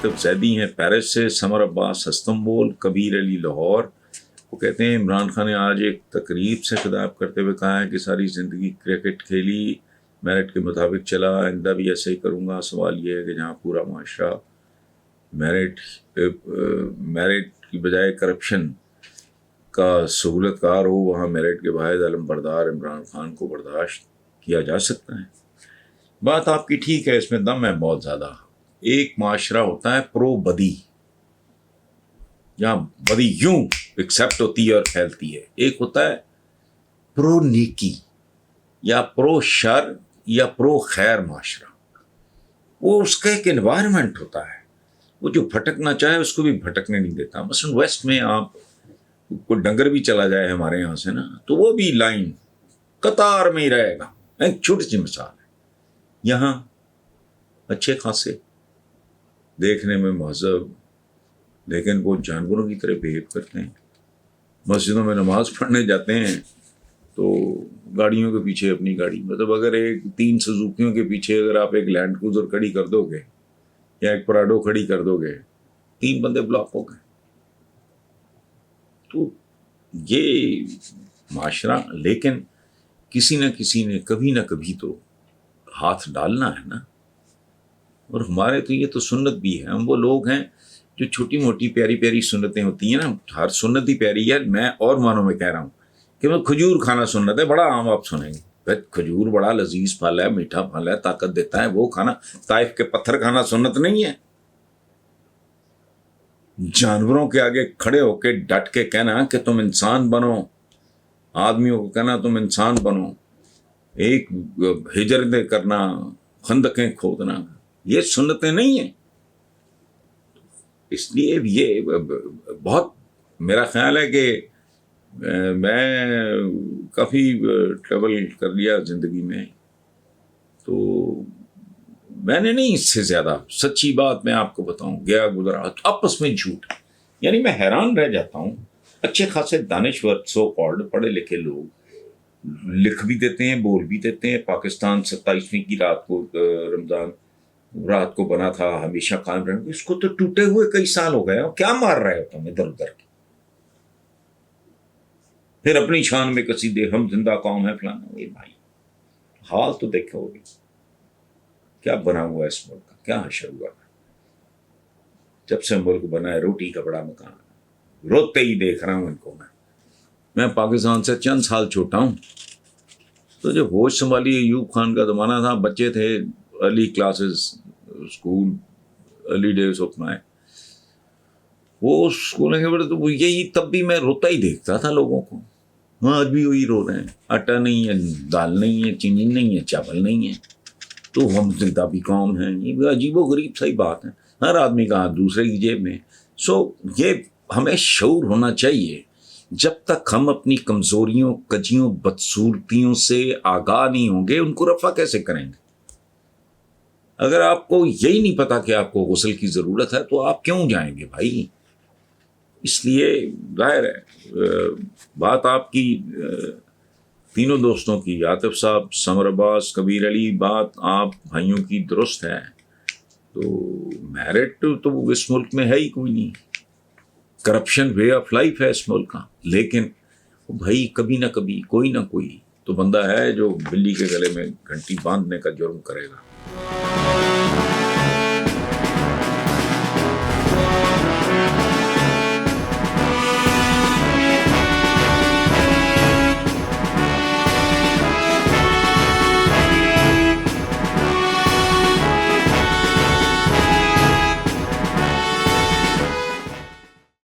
عاطف زیدی ہیں پیرس سے، سمر عباس استنبول، کبیر علی لاہور. وہ کہتے ہیں عمران خان نے آج ایک تقریب سے خطاب کرتے ہوئے کہا ہے کہ ساری زندگی کرکٹ کھیلی، میرٹ کے مطابق چلا، آئندہ بھی ایسے ہی کروں گا. سوال یہ ہے کہ جہاں پورا معاشرہ میرٹ کی بجائے کرپشن کا سہولت کار ہو، وہاں میرٹ کے واحد علم بردار عمران خان کو برداشت کیا جا سکتا ہے. بات آپ کی ٹھیک ہے، اس میں دم ہے بہت زیادہ. ایک معاشرہ ہوتا ہے پرو بدی، جہاں بدی یوں ایکسیپٹ ہوتی ہے اور پھیلتی ہے. ایک ہوتا ہے پرو نیکی یا پرو شر یا پرو خیر معاشرہ. وہ اس کا ایک انوائرمنٹ ہوتا ہے، وہ جو بھٹکنا چاہے اس کو بھی بھٹکنے نہیں دیتا. مثلا ویسٹ میں آپ کو ڈنگر بھی چلا جائے ہمارے یہاں سے نا، تو وہ بھی لائن قطار میں ہی رہے گا. ایک چھوٹی سی مثال ہے. یہاں اچھے خاصے دیکھنے میں مہذب، لیکن وہ جانوروں کی طرح بہیو کرتے ہیں. مسجدوں میں نماز پڑھنے جاتے ہیں تو گاڑیوں کے پیچھے اپنی گاڑی، مطلب اگر ایک 3 سزوکیوں کے پیچھے اگر آپ ایک لینڈ کروزر کھڑی کر دو گے یا ایک پراڈو کھڑی کر دو گے، 3 بندے بلاک ہو گئے. تو یہ معاشرہ، لیکن کسی نہ کسی نے کبھی نہ کبھی تو ہاتھ ڈالنا ہے نا. اور ہمارے تو یہ تو سنت بھی ہے. ہم وہ لوگ ہیں جو چھوٹی موٹی پیاری پیاری سنتیں ہوتی ہیں نا، ہر سنت ہی پیاری ہے. میں اور معنوں میں کہہ رہا ہوں کہ میں کھجور کھانا سنت ہے، بڑا عام آپ سنیں گے. کھجور بڑا لذیذ پھل ہے، میٹھا پھل ہے، طاقت دیتا ہے، وہ کھانا. طائف کے پتھر کھانا سنت نہیں ہے. جانوروں کے آگے کھڑے ہو کے ڈٹ کے کہنا کہ تم انسان بنو، آدمیوں کو کہنا تم انسان بنو، ایک ہجرتیں کرنا، خندقیں کھودنا، یہ سنتیں نہیں ہیں. اس لیے یہ بہت میرا خیال ہے کہ میں کافی ٹریول کر لیا زندگی میں، تو میں نے نہیں اس سے زیادہ، سچی بات میں آپ کو بتاؤں، گیا گزرا آپس میں جھوٹ. یعنی میں حیران رہ جاتا ہوں. اچھے خاصے دانشور سو کالڈ پڑھے لکھے لوگ لکھ بھی دیتے ہیں، بول بھی دیتے ہیں. پاکستان 27ویں کی رات کو، رمضان رات کو بنا تھا، ہمیشہ قائم رہے. اس کو تو ٹوٹے ہوئے کئی سال ہو گئے، اور کیا مار رہے ہوتا ہوں ادھر ادھر کی. پھر اپنی شان میں قصیدے، ہم زندہ قوم ہے فلانا. یہ بھائی حال تو دیکھو ہوگی کیا بنا ہوا ہے اس ملک کا، کیا حشر ہوا ہے. جب سے ملک بنا ہے روٹی کپڑا مکان، روتے ہی دیکھ رہا ہوں ان کو. میں پاکستان سے چند سال چھوٹا ہوں. تو جب ہوش سنبھالی ایوب خان کا زمانہ تھا، بچے تھے، early classes, school, early days of my, وہ اسکول کے بڑے، تو وہ یہی تب بھی میں روتا ہی دیکھتا تھا لوگوں کو. ہاں آج بھی وہی رو رہے ہیں. آٹا نہیں ہے، دال نہیں ہے، چینی نہیں ہے، چاول نہیں ہے، تو ہم زندہ بھی قوم ہیں. یہ عجیب و غریب صحیح بات ہے. ہر آدمی کا ہاتھ دوسرے کی جیب میں. یہ ہمیں شعور ہونا چاہیے. جب تک ہم اپنی کمزوریوں، کجیوں، بدصورتیوں سے آگاہ نہیں ہوں گے، ان کو رفع کیسے کریں گے؟ اگر آپ کو یہی نہیں پتا کہ آپ کو غسل کی ضرورت ہے تو آپ کیوں جائیں گے بھائی؟ اس لیے ظاہر ہے بات آپ کی تینوں دوستوں کی، عاطف صاحب، سمر عباس، کبیر علی، بات آپ بھائیوں کی درست ہے. تو میرٹ تو اس ملک میں ہے ہی کوئی نہیں. کرپشن وے آف لائف ہے اس ملک کا. لیکن بھائی کبھی نہ کبھی کوئی نہ کوئی تو بندہ ہے جو بلی کے گلے میں گھنٹی باندھنے کا جرم کرے گا.